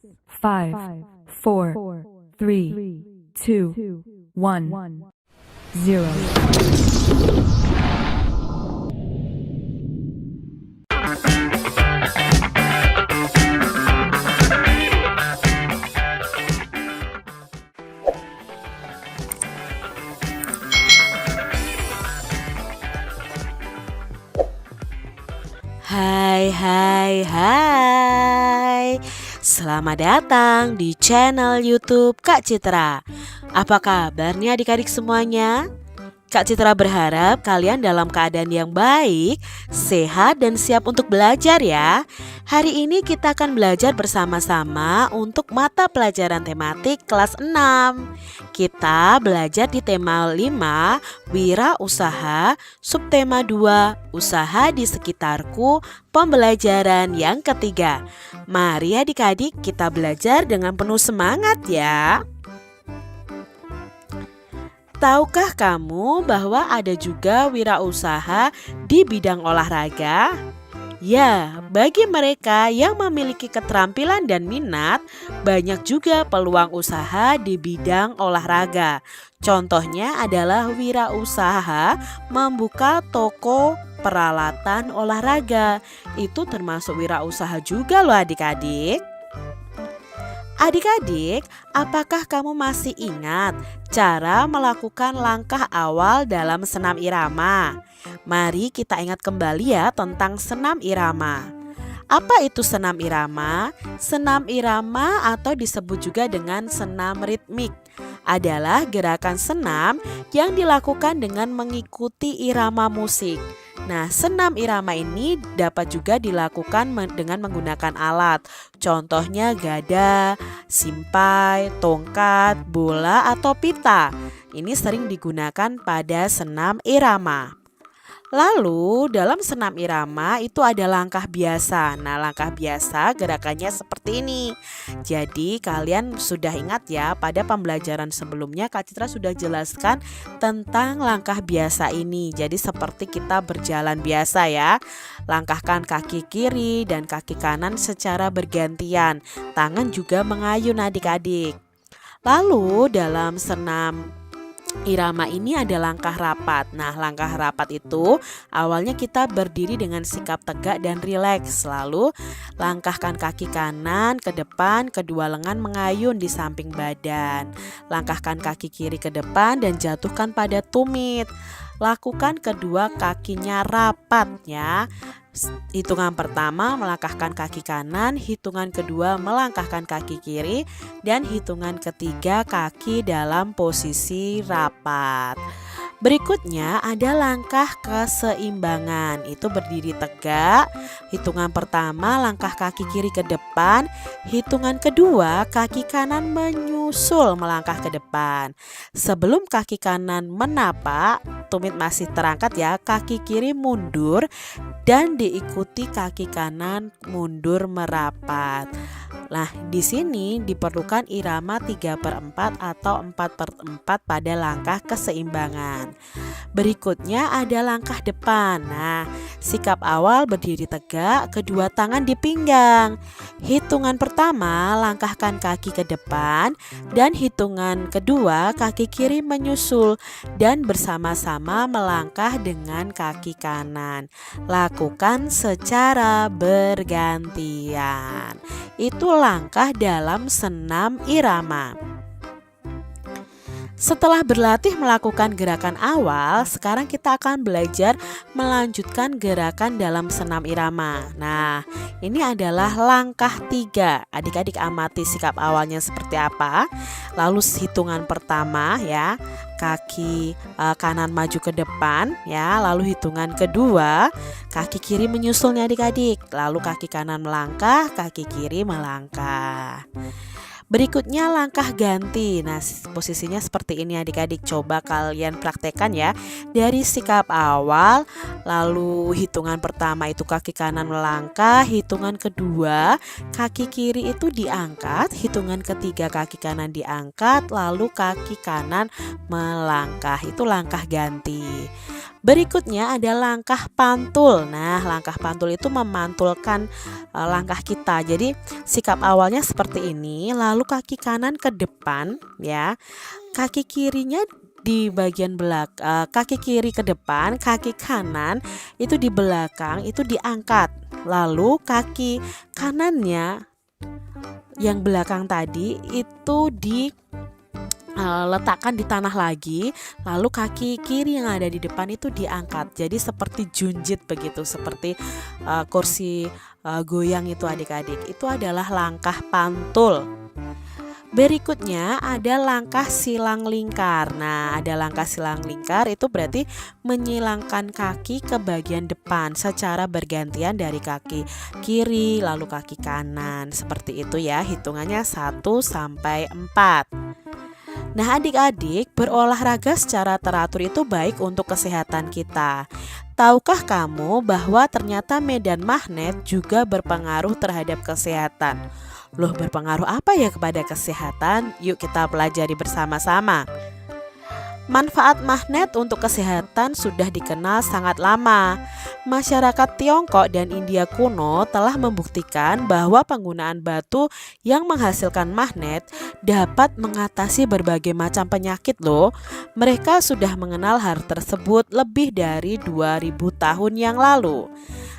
5, 4, 3, 2, 1, 0. Hai. Selamat datang di channel YouTube Kak Citra. Apa kabar nih adik-adik semuanya? Kak Citra berharap kalian dalam keadaan yang baik, sehat dan siap untuk belajar ya. Hari ini kita akan belajar bersama-sama untuk mata pelajaran tematik kelas 6. Kita belajar di tema 5, Wira Usaha, subtema 2, Usaha di Sekitarku, pembelajaran yang ketiga. Mari adik-adik kita belajar dengan penuh semangat ya. Tahukah kamu bahwa ada juga wirausaha di bidang olahraga? Ya, bagi mereka yang memiliki keterampilan dan minat, banyak juga peluang usaha di bidang olahraga. Contohnya adalah wirausaha membuka toko peralatan olahraga. Itu termasuk wirausaha juga loh adik-adik. Adik-adik, apakah kamu masih ingat cara melakukan langkah awal dalam senam irama? Mari kita ingat kembali ya tentang senam irama. Apa itu senam irama? Senam irama atau disebut juga dengan senam ritmik adalah gerakan senam yang dilakukan dengan mengikuti irama musik. Nah, senam irama ini dapat juga dilakukan dengan menggunakan alat. Contohnya gada, simpai, tongkat, bola, atau pita. Ini sering digunakan pada senam irama. Lalu dalam senam irama itu ada langkah biasa. Nah, langkah biasa gerakannya seperti ini. Jadi kalian sudah ingat ya, pada pembelajaran sebelumnya Kak Citra sudah jelaskan tentang langkah biasa ini. Jadi seperti kita berjalan biasa ya. Langkahkan kaki kiri dan kaki kanan secara bergantian. Tangan juga mengayun adik-adik. Lalu dalam senam irama ini ada langkah rapat. Nah, langkah rapat itu awalnya kita berdiri dengan sikap tegak dan rileks. Lalu langkahkan kaki kanan ke depan, kedua lengan mengayun di samping badan. Langkahkan kaki kiri ke depan dan jatuhkan pada tumit. Lakukan kedua kakinya rapat ya. Hitungan pertama melangkahkan kaki kanan, hitungan kedua melangkahkan kaki kiri, dan hitungan ketiga kaki dalam posisi rapat. Berikutnya ada langkah keseimbangan, itu berdiri tegak. Hitungan pertama langkah kaki kiri ke depan, hitungan kedua kaki kanan menyusul melangkah ke depan. Sebelum kaki kanan menapak, tumit masih terangkat ya, kaki kiri mundur dan diikuti kaki kanan mundur merapat. Nah, di sini diperlukan irama 3/4 atau 4/4 pada langkah keseimbangan. Berikutnya ada langkah depan. Nah, sikap awal berdiri tegak, kedua tangan di pinggang. Hitungan pertama langkahkan kaki ke depan dan hitungan kedua kaki kiri menyusul dan bersama-sama melangkah dengan kaki kanan. Lakukan secara bergantian. Itu langkah dalam senam irama. Setelah berlatih melakukan gerakan awal, sekarang kita akan belajar melanjutkan gerakan dalam senam irama. Nah, ini adalah langkah 3. Adik-adik amati sikap awalnya seperti apa. Lalu hitungan pertama ya, kaki kanan maju ke depan ya. Lalu hitungan kedua, kaki kiri menyusulnya adik-adik. Lalu kaki kanan melangkah, kaki kiri melangkah. Berikutnya langkah ganti. Nah, posisinya seperti ini adik-adik. Coba kalian praktekkan ya. Dari sikap awal, lalu hitungan pertama itu kaki kanan melangkah, hitungan kedua kaki kiri itu diangkat, hitungan ketiga kaki kanan diangkat, lalu kaki kanan melangkah. Itu langkah ganti. Berikutnya ada langkah pantul. Nah, langkah pantul itu memantulkan langkah kita. Jadi sikap awalnya seperti ini, lalu kaki kanan ke depan ya. Kaki kirinya di bagian belakang, kaki kiri ke depan, kaki kanan itu di belakang, itu diangkat. Lalu kaki kanannya yang belakang tadi itu letakkan di tanah lagi, lalu kaki kiri yang ada di depan itu diangkat. Jadi seperti junjit begitu, seperti kursi goyang itu adik-adik. Itu adalah langkah pantul. Berikutnya ada langkah silang lingkar. Nah, ada langkah silang lingkar itu berarti menyilangkan kaki ke bagian depan secara bergantian dari kaki kiri lalu kaki kanan. Seperti itu ya, hitungannya 1 sampai 4. Nah, adik-adik, berolahraga secara teratur itu baik untuk kesehatan kita. Tahukah kamu bahwa ternyata medan magnet juga berpengaruh terhadap kesehatan? Loh, berpengaruh apa ya kepada kesehatan? Yuk kita pelajari bersama-sama. Manfaat magnet untuk kesehatan sudah dikenal sangat lama. Masyarakat Tiongkok dan India kuno telah membuktikan bahwa penggunaan batu yang menghasilkan magnet dapat mengatasi berbagai macam penyakit loh. Mereka sudah mengenal hal tersebut lebih dari 2000 tahun yang lalu.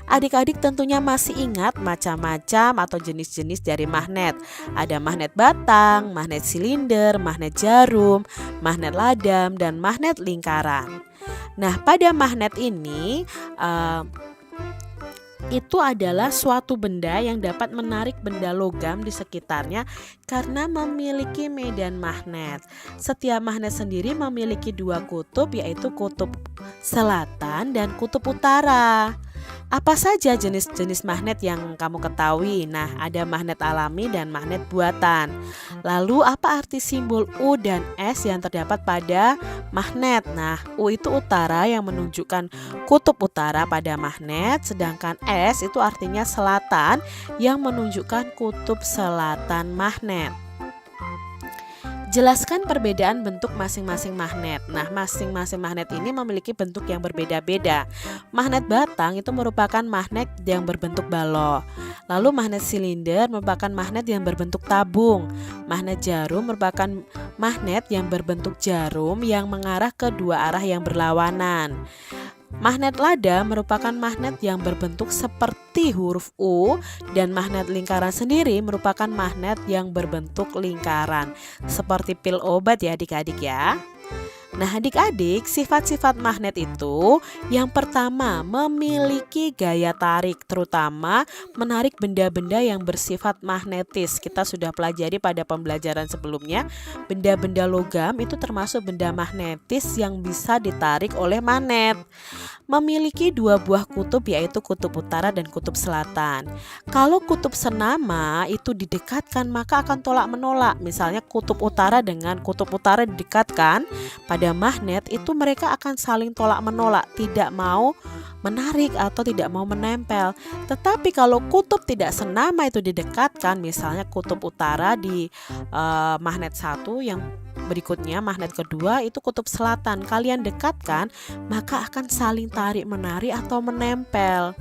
Adik-adik tentunya masih ingat macam-macam atau jenis-jenis dari magnet. Ada magnet batang, magnet silinder, magnet jarum, magnet ladam, dan magnet lingkaran. Nah, pada magnet ini itu adalah suatu benda yang dapat menarik benda logam di sekitarnya karena memiliki medan magnet. Setiap magnet sendiri memiliki 2 kutub, yaitu kutub selatan dan kutub utara. Apa saja jenis-jenis magnet yang kamu ketahui? Nah, ada magnet alami dan magnet buatan. Lalu apa arti simbol U dan S yang terdapat pada magnet? Nah, U itu utara yang menunjukkan kutub utara pada magnet, sedangkan S itu artinya selatan yang menunjukkan kutub selatan magnet. Jelaskan perbedaan bentuk masing-masing magnet. Nah, masing-masing magnet ini memiliki bentuk yang berbeda-beda. Magnet batang itu merupakan magnet yang berbentuk balok. Lalu magnet silinder merupakan magnet yang berbentuk tabung. Magnet jarum merupakan magnet yang berbentuk jarum yang mengarah ke 2 arah yang berlawanan. Magnet lada merupakan magnet yang berbentuk seperti huruf U, dan magnet lingkaran sendiri merupakan magnet yang berbentuk lingkaran seperti pil obat ya adik-adik ya. Nah, adik-adik, sifat-sifat magnet itu yang pertama memiliki gaya tarik, terutama menarik benda-benda yang bersifat magnetis. Kita sudah pelajari pada pembelajaran sebelumnya, benda-benda logam itu termasuk benda magnetis yang bisa ditarik oleh magnet. Memiliki 2 buah kutub, yaitu kutub utara dan kutub selatan. Kalau kutub senama itu didekatkan maka akan tolak-menolak. Misalnya kutub utara dengan kutub utara didekatkan pada magnet, itu mereka akan saling tolak-menolak, tidak mau menarik atau tidak mau menempel. Tetapi kalau kutub tidak senama itu didekatkan, misalnya kutub utara di magnet 1, yang berikutnya magnet kedua itu kutub selatan, kalian dekatkan maka akan saling tarik menarik atau menempel.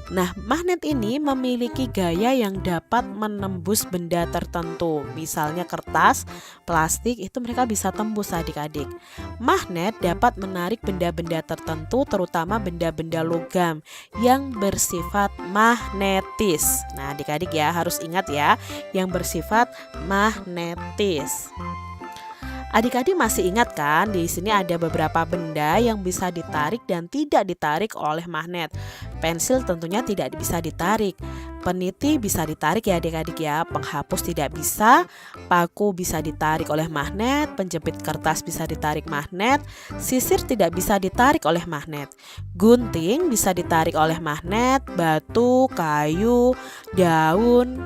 Nah, magnet ini memiliki gaya yang dapat menembus benda tertentu. Misalnya kertas, plastik, itu mereka bisa tembus adik-adik. Magnet dapat menarik benda-benda tertentu, terutama benda-benda logam yang bersifat magnetis. Nah, adik-adik ya harus ingat ya, yang bersifat magnetis. Adik-adik masih ingat kan, di sini ada beberapa benda yang bisa ditarik dan tidak ditarik oleh magnet. Pensil tentunya tidak bisa ditarik. Peniti bisa ditarik ya adik-adik ya. Penghapus tidak bisa. Paku bisa ditarik oleh magnet. Penjepit kertas bisa ditarik magnet. Sisir tidak bisa ditarik oleh magnet. Gunting bisa ditarik oleh magnet. Batu, kayu, daun,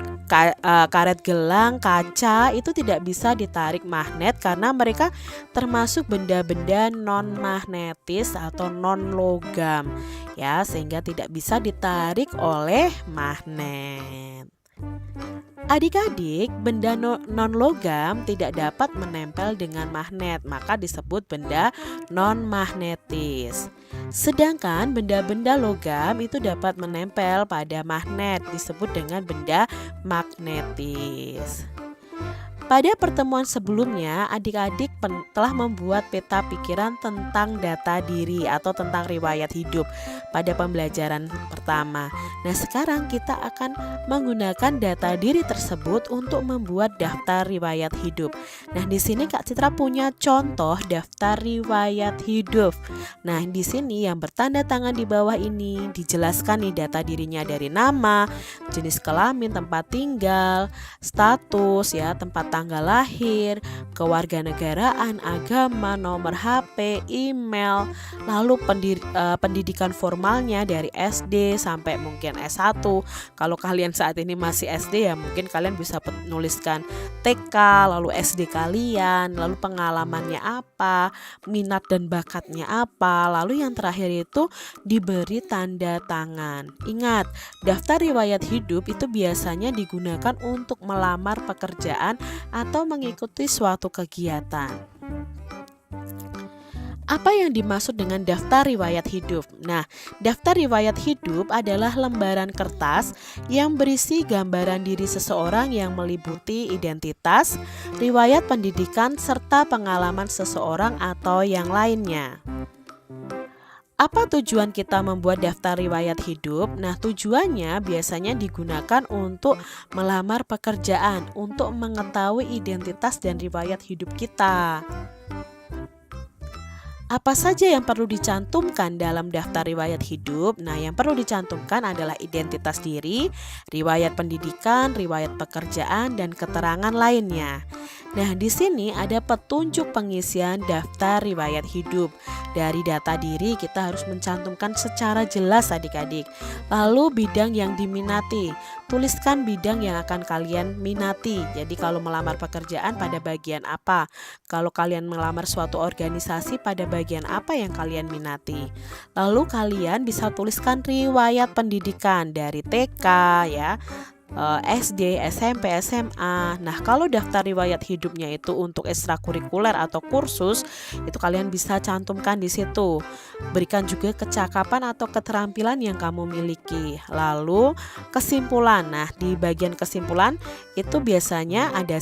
karet gelang, kaca itu tidak bisa ditarik magnet karena mereka termasuk benda-benda non-magnetis atau non-logam ya, sehingga tidak bisa ditarik oleh magnet. Adik-adik, benda non-logam tidak dapat menempel dengan magnet, maka disebut benda non-magnetis. Sedangkan benda-benda logam itu dapat menempel pada magnet, disebut dengan benda magnetis. Pada pertemuan sebelumnya, adik-adik telah membuat peta pikiran tentang data diri atau tentang riwayat hidup pada pembelajaran pertama. Nah, sekarang kita akan menggunakan data diri tersebut untuk membuat daftar riwayat hidup. Nah, di sini Kak Citra punya contoh daftar riwayat hidup. Nah, di sini yang bertanda tangan di bawah ini dijelaskan nih data dirinya dari nama, jenis kelamin, tempat tinggal, status ya, tempat tanggal lahir, kewarganegaraan, agama, nomor HP, email, lalu pendidikan formalnya dari SD sampai mungkin S1. Kalau kalian saat ini masih SD ya mungkin kalian bisa nuliskan TK, lalu SD kalian, lalu pengalamannya apa, minat dan bakatnya apa, lalu yang terakhir itu diberi tanda tangan. Ingat, daftar riwayat hidup itu biasanya digunakan untuk melamar pekerjaan atau mengikuti suatu kegiatan. Apa yang dimaksud dengan daftar riwayat hidup? Nah, daftar riwayat hidup adalah lembaran kertas yang berisi gambaran diri seseorang yang meliputi identitas, riwayat pendidikan, serta pengalaman seseorang atau yang lainnya. Apa tujuan kita membuat daftar riwayat hidup? Nah, tujuannya biasanya digunakan untuk melamar pekerjaan, untuk mengetahui identitas dan riwayat hidup kita. Apa saja yang perlu dicantumkan dalam daftar riwayat hidup? Nah, yang perlu dicantumkan adalah identitas diri, riwayat pendidikan, riwayat pekerjaan, dan keterangan lainnya. Nah, di sini ada petunjuk pengisian daftar riwayat hidup. Dari data diri kita harus mencantumkan secara jelas adik-adik. Lalu bidang yang diminati. Tuliskan bidang yang akan kalian minati. Jadi kalau melamar pekerjaan pada bagian apa? Kalau kalian melamar suatu organisasi pada bagian apa yang kalian minati? Lalu kalian bisa tuliskan riwayat pendidikan dari TK ya, SD, SMP, SMA. Nah, kalau daftar riwayat hidupnya itu untuk ekstrakurikuler atau kursus, itu kalian bisa cantumkan di situ. Berikan juga kecakapan atau keterampilan yang kamu miliki. Lalu kesimpulan. Nah, di bagian kesimpulan itu biasanya ada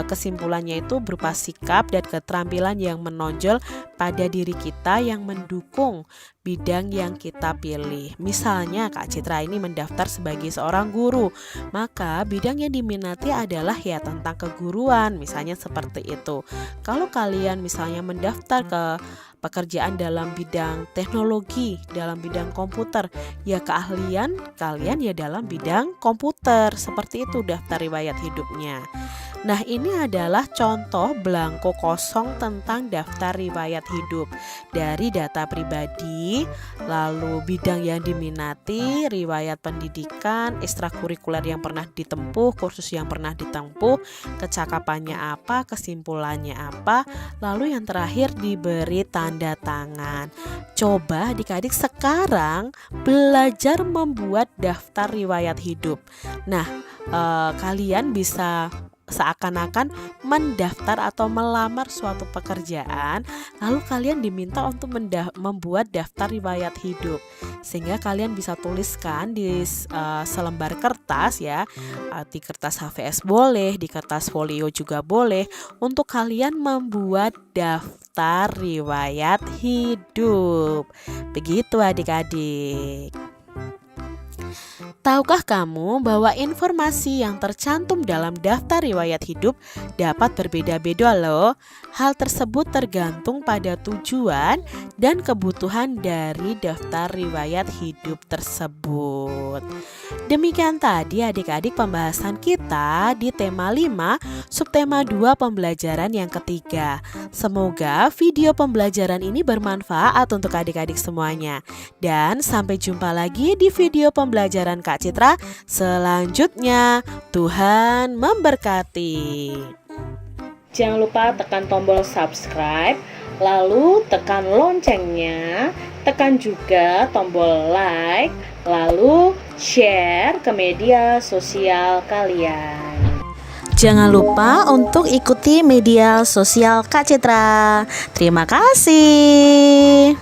kesimpulannya itu berupa sikap dan keterampilan yang menonjol pada diri kita yang mendukung bidang yang kita pilih. Misalnya Kak Citra ini mendaftar sebagai seorang guru, maka bidang yang diminati adalah ya tentang keguruan, misalnya seperti itu. Kalau kalian misalnya mendaftar ke pekerjaan dalam bidang teknologi, dalam bidang komputer, ya keahlian kalian ya dalam bidang komputer. Seperti itu daftar riwayat hidupnya. Nah, ini adalah contoh belangko kosong tentang daftar riwayat hidup. Dari data pribadi, lalu bidang yang diminati, riwayat pendidikan, ekstrakurikuler yang pernah ditempuh, kursus yang pernah ditempuh, kecakapannya apa, kesimpulannya apa, lalu yang terakhir diberi tanda tangan. Coba adik-adik sekarang belajar membuat daftar riwayat hidup. Nah, kalian bisa seakan-akan mendaftar atau melamar suatu pekerjaan, lalu kalian diminta untuk membuat daftar riwayat hidup, sehingga kalian bisa tuliskan di selembar kertas ya, di kertas HVS boleh, di kertas folio juga boleh, untuk kalian membuat daftar riwayat hidup. Begitu adik-adik. Tahukah kamu bahwa informasi yang tercantum dalam daftar riwayat hidup dapat berbeda-beda loh? Hal tersebut tergantung pada tujuan dan kebutuhan dari daftar riwayat hidup tersebut. Demikian tadi adik-adik pembahasan kita di tema 5, subtema 2 pembelajaran yang ketiga. Semoga video pembelajaran ini bermanfaat untuk adik-adik semuanya. Dan sampai jumpa lagi di video pembelajaran Kak Citra selanjutnya. Tuhan memberkati. Jangan lupa tekan tombol subscribe, lalu tekan loncengnya, tekan juga tombol like, lalu share ke media sosial kalian. Jangan lupa untuk ikuti media sosial Kak Citra. Terima kasih.